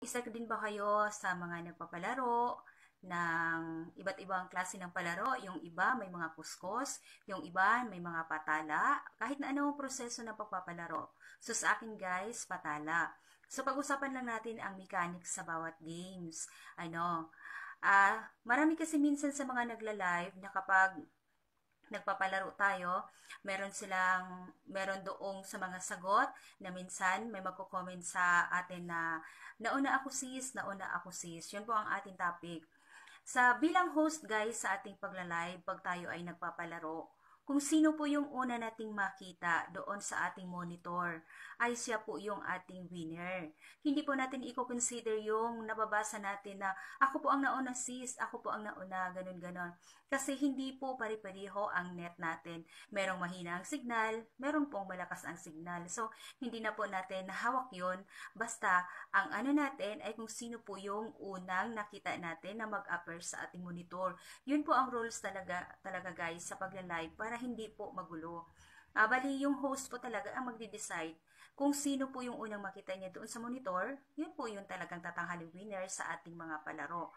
Isa din ba kayo sa mga nagpapalaro ng iba't ibang klase ng palaro? Yung iba may mga kuskos, yung iba may mga patala, kahit na anong proseso ng pagpapalaro. So sa akin guys, patala. So pag-usapan lang natin ang mechanics sa bawat games. Marami kasi minsan sa mga nagla-live na kapag nagpapalaro tayo, meron doong sa mga sagot na minsan may magko-comment sa atin na nauna ako sis. Yun po ang ating topic. Sa bilang host guys sa ating pagla-live, pag tayo ay nagpapalaro, kung sino po yung una nating makita doon sa ating monitor, ay siya po yung ating winner. Hindi po natin i-consider yung nababasa natin na ako po ang nauna sis, ako po ang nauna, ganun-ganon. Kasi hindi po pari-pariho ang net natin. Merong mahina ang signal, meron pong malakas ang signal. So, hindi na po natin hawak yun. Basta, ang ano natin ay kung sino po yung unang nakita natin na mag-appear sa ating monitor. Yun po ang rules talaga guys sa pagla-live para hindi po magulo. Bali, yung host po talaga ang magde-decide kung sino po yung unang makita niya doon sa monitor, yun po yung talagang tatanghaling winner sa ating mga palaro.